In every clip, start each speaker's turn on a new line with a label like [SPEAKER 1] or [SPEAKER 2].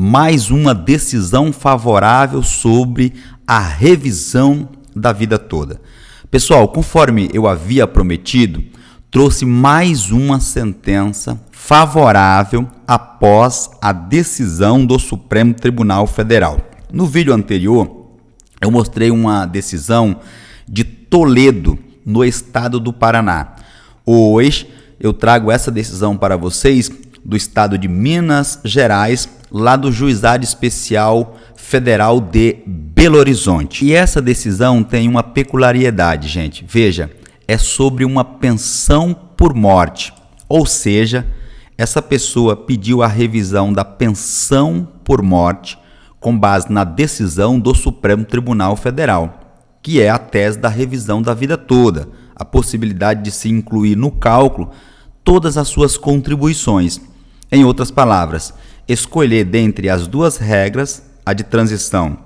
[SPEAKER 1] mais uma decisão favorável sobre a revisão da vida toda. Pessoal, conforme eu havia prometido, trouxe mais uma sentença favorável após a decisão do Supremo Tribunal Federal. No vídeo anterior, eu mostrei uma decisão de Toledo, no estado do Paraná. Hoje, eu trago essa decisão para vocês do estado de Minas Gerais, lá do Juizado Especial Federal de Belo Horizonte. E essa decisão tem uma peculiaridade, gente. Veja, é sobre uma pensão por morte. Ou seja, essa pessoa pediu a revisão da pensão por morte com base na decisão do Supremo Tribunal Federal, que é a tese da revisão da vida toda, a possibilidade de se incluir no cálculo todas as suas contribuições. Em outras palavras, escolher dentre as duas regras, a de transição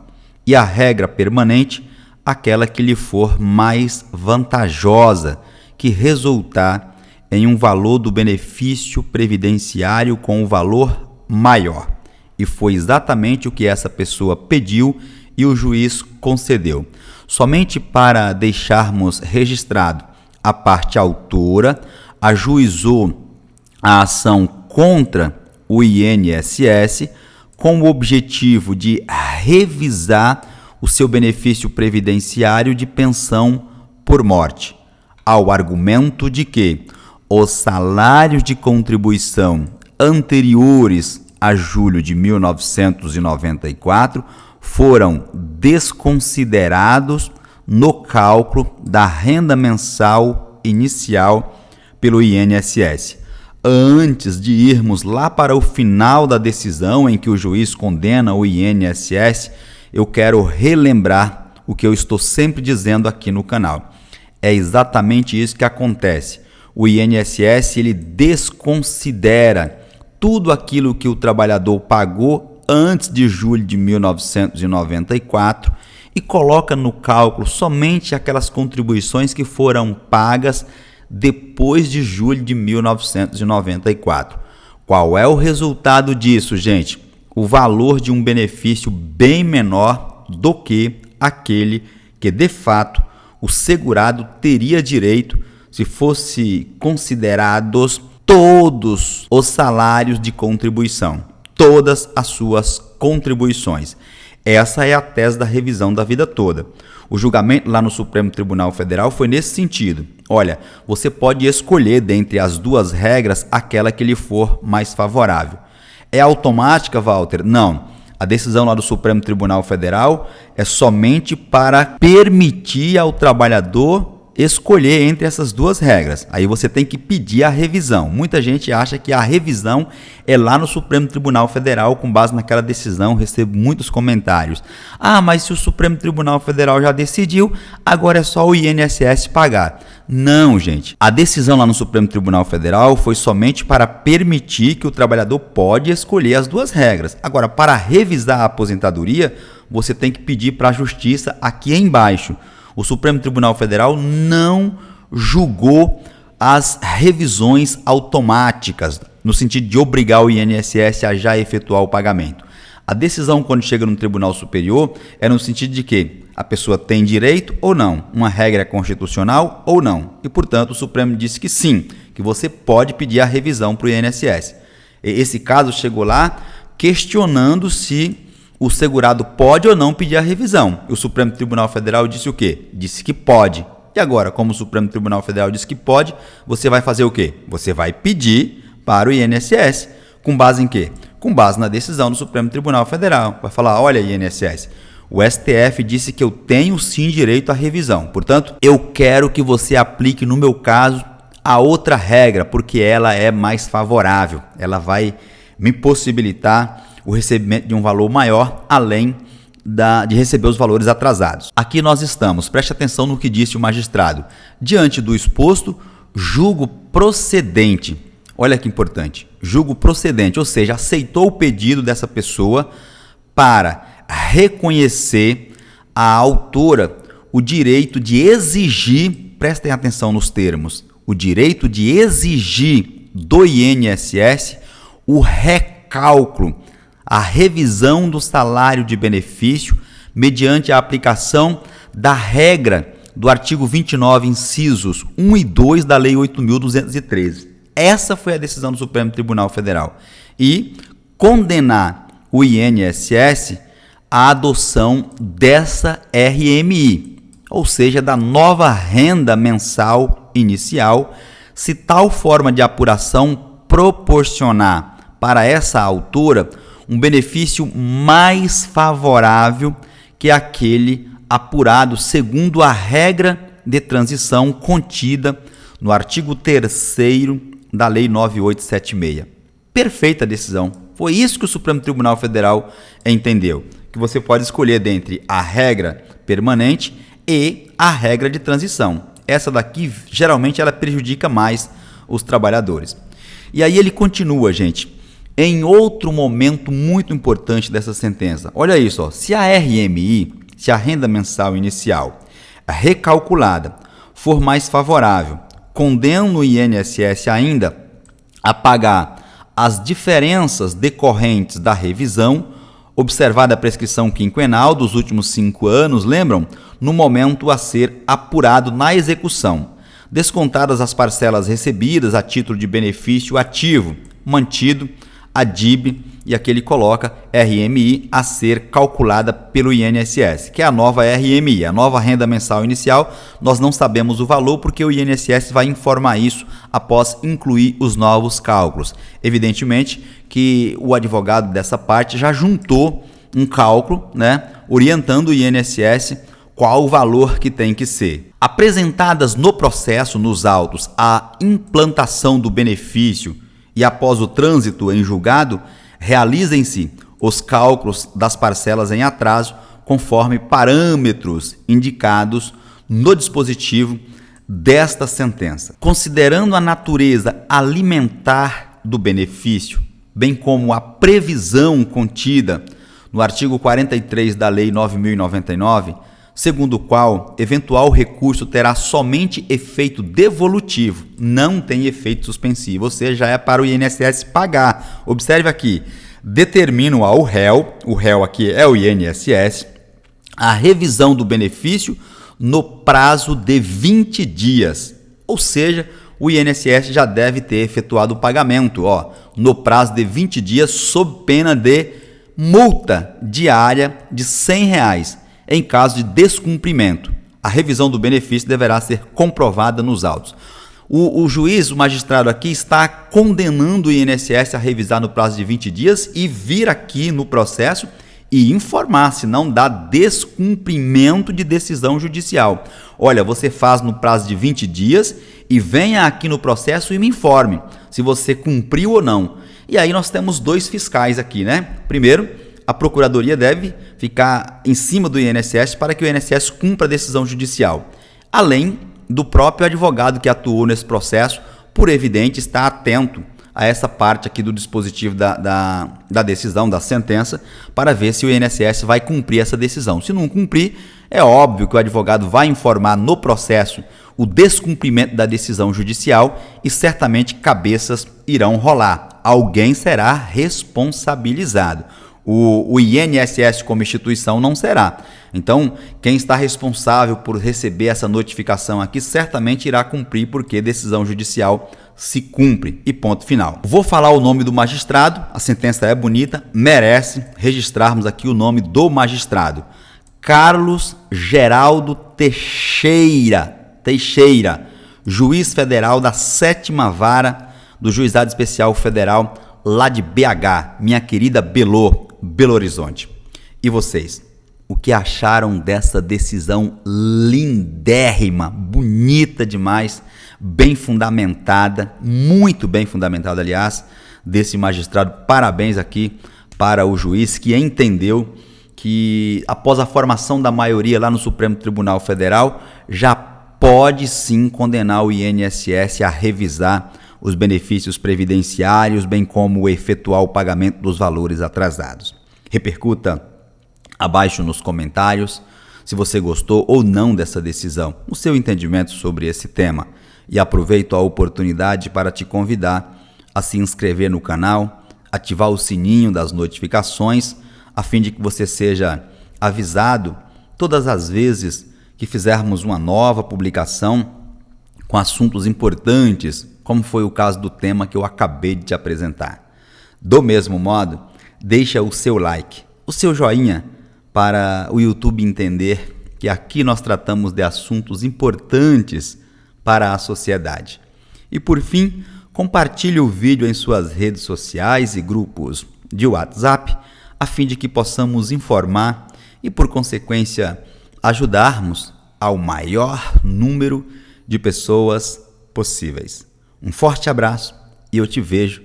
[SPEAKER 1] e a regra permanente, aquela que lhe for mais vantajosa, que resultar em um valor do benefício previdenciário com um valor maior. E foi exatamente o que essa pessoa pediu e o juiz concedeu. Somente para deixarmos registrado, a parte autora ajuizou a ação contra o INSS com o objetivo de revisar o seu benefício previdenciário de pensão por morte, ao argumento de que os salários de contribuição anteriores a julho de 1994 foram desconsiderados no cálculo da renda mensal inicial pelo INSS. Antes de irmos lá para o final da decisão em que o juiz condena o INSS, eu quero relembrar o que eu estou sempre dizendo aqui no canal. É exatamente isso que acontece. O INSS ele desconsidera tudo aquilo que o trabalhador pagou antes de julho de 1994 e coloca no cálculo somente aquelas contribuições que foram pagas depois de julho de 1994. Qual é o resultado disso, gente? O valor de um benefício bem menor do que aquele que, de fato, o segurado teria direito se fosse considerados todos os salários de contribuição, todas as suas contribuições. Essa é a tese da revisão da vida toda. O julgamento lá no Supremo Tribunal Federal foi nesse sentido. Olha, você pode escolher dentre as duas regras aquela que lhe for mais favorável. É automática, Walter? Não. A decisão lá do Supremo Tribunal Federal é somente para permitir ao trabalhador escolher entre essas duas regras. Aí você tem que pedir a revisão. Muita gente acha que a revisão é lá no Supremo Tribunal Federal com base naquela decisão. Recebo muitos comentários. Ah, mas se o Supremo Tribunal Federal já decidiu, agora é só o INSS pagar. Não, gente. A decisão lá no Supremo Tribunal Federal foi somente para permitir que o trabalhador pode escolher as duas regras. Agora, para revisar a aposentadoria, você tem que pedir para a Justiça aqui embaixo. O Supremo Tribunal Federal não julgou as revisões automáticas, no sentido de obrigar o INSS a já efetuar o pagamento. A decisão, quando chega no Tribunal Superior, é no sentido de que a pessoa tem direito ou não, uma regra constitucional ou não. E, portanto, o Supremo disse que sim, que você pode pedir a revisão para o INSS. Esse caso chegou lá questionando se o segurado pode ou não pedir a revisão. E o Supremo Tribunal Federal disse o quê? Disse que pode. E agora, como o Supremo Tribunal Federal disse que pode, você vai fazer o quê? Você vai pedir para o INSS. Com base em quê? Com base na decisão do Supremo Tribunal Federal. Vai falar, olha INSS, o STF disse que eu tenho sim direito à revisão. Portanto, eu quero que você aplique no meu caso a outra regra, porque ela é mais favorável. Ela vai me possibilitar o recebimento de um valor maior, além de receber os valores atrasados. Aqui nós estamos, preste atenção no que disse o magistrado. Diante do exposto, julgo procedente. Olha que importante, julgo procedente, ou seja, aceitou o pedido dessa pessoa para reconhecer à autora o direito de exigir, prestem atenção nos termos, o direito de exigir do INSS o recálculo, a revisão do salário de benefício mediante a aplicação da regra do artigo 29, incisos 1 e 2 da Lei 8.213. Essa foi a decisão do Supremo Tribunal Federal. E condenar o INSS à adoção dessa RMI, ou seja, da nova renda mensal inicial, se tal forma de apuração proporcionar para essa autora um benefício mais favorável que aquele apurado segundo a regra de transição contida no artigo 3º da Lei 9876. Perfeita decisão. Foi isso que o Supremo Tribunal Federal entendeu, que você pode escolher dentre a regra permanente e a regra de transição. Essa daqui, geralmente, ela prejudica mais os trabalhadores. E aí ele continua, gente, em outro momento muito importante dessa sentença. Olha isso, ó. Se a RMI, se a renda mensal inicial recalculada for mais favorável, condena o INSS ainda a pagar as diferenças decorrentes da revisão, observada a prescrição quinquenal dos últimos 5 anos, lembram? No momento a ser apurado na execução, descontadas as parcelas recebidas a título de benefício ativo, mantido a DIB, e aqui ele coloca RMI a ser calculada pelo INSS, que é a nova RMI, a nova renda mensal inicial. Nós não sabemos o valor porque o INSS vai informar isso após incluir os novos cálculos. Evidentemente que o advogado dessa parte já juntou um cálculo, orientando o INSS qual o valor que tem que ser. Apresentadas no processo, nos autos, a implantação do benefício e após o trânsito em julgado, realizem-se os cálculos das parcelas em atraso conforme parâmetros indicados no dispositivo desta sentença. Considerando a natureza alimentar do benefício, bem como a previsão contida no artigo 43 da Lei 9.099, segundo o qual eventual recurso terá somente efeito devolutivo, não tem efeito suspensivo, ou seja, é para o INSS pagar. Observe aqui, determina ao réu, o réu aqui é o INSS, a revisão do benefício no prazo de 20 dias, ou seja, o INSS já deve ter efetuado o pagamento, no prazo de 20 dias, sob pena de multa diária de R$100, em caso de descumprimento. A revisão do benefício deverá ser comprovada nos autos. O juiz, o magistrado aqui, está condenando o INSS a revisar no prazo de 20 dias e vir aqui no processo e informar, se não dá descumprimento de decisão judicial. Olha, você faz no prazo de 20 dias e venha aqui no processo e me informe se você cumpriu ou não. E aí nós temos 2 fiscais aqui, Primeiro, a Procuradoria deve ficar em cima do INSS para que o INSS cumpra a decisão judicial, além do próprio advogado que atuou nesse processo, por evidente, estar atento a essa parte aqui do dispositivo da decisão, da sentença, para ver se o INSS vai cumprir essa decisão. Se não cumprir, é óbvio que o advogado vai informar no processo o descumprimento da decisão judicial e certamente cabeças irão rolar. Alguém será responsabilizado. O INSS como instituição não será. Então, quem está responsável por receber essa notificação aqui certamente irá cumprir, porque decisão judicial se cumpre e ponto final. Vou falar o nome do magistrado, a sentença é bonita, merece registrarmos aqui o nome do magistrado. Carlos Geraldo Teixeira, juiz federal da 7ª Vara do Juizado Especial Federal lá de BH, minha querida Belo Horizonte. E vocês, o que acharam dessa decisão lindérrima, bonita demais, bem fundamentada, muito bem fundamentada, aliás, desse magistrado? Parabéns aqui para o juiz que entendeu que, após a formação da maioria lá no Supremo Tribunal Federal, já pode sim condenar o INSS a revisar os benefícios previdenciários, bem como efetuar o pagamento dos valores atrasados. Repercuta abaixo nos comentários se você gostou ou não dessa decisão, o seu entendimento sobre esse tema. E aproveito a oportunidade para te convidar a se inscrever no canal, ativar o sininho das notificações, a fim de que você seja avisado todas as vezes que fizermos uma nova publicação com assuntos importantes, como foi o caso do tema que eu acabei de te apresentar. Do mesmo modo, deixa o seu like, o seu joinha, para o YouTube entender que aqui nós tratamos de assuntos importantes para a sociedade. E por fim, compartilhe o vídeo em suas redes sociais e grupos de WhatsApp, a fim de que possamos informar e, por consequência, ajudarmos ao maior número de pessoas possíveis. Um forte abraço e eu te vejo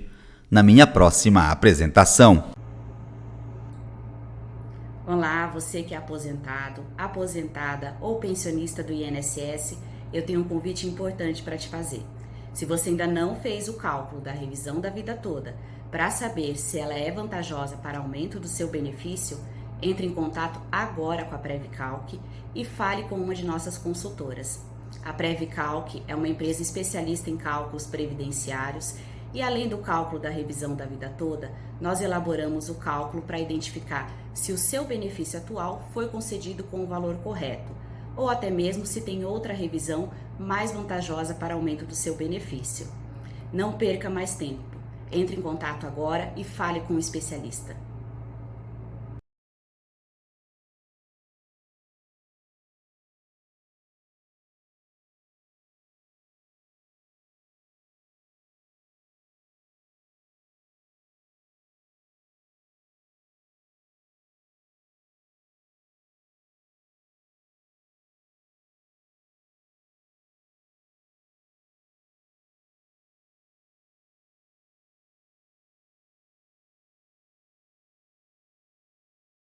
[SPEAKER 1] na minha próxima apresentação.
[SPEAKER 2] Olá, você que é aposentado, aposentada ou pensionista do INSS, eu tenho um convite importante para te fazer. Se você ainda não fez o cálculo da revisão da vida toda para saber se ela é vantajosa para aumento do seu benefício, entre em contato agora com a Previcalc e fale com uma de nossas consultoras. A Previcalc é uma empresa especialista em cálculos previdenciários e, além do cálculo da revisão da vida toda, nós elaboramos o cálculo para identificar se o seu benefício atual foi concedido com o valor correto, ou até mesmo se tem outra revisão mais vantajosa para aumento do seu benefício. Não perca mais tempo. Entre em contato agora e fale com um especialista.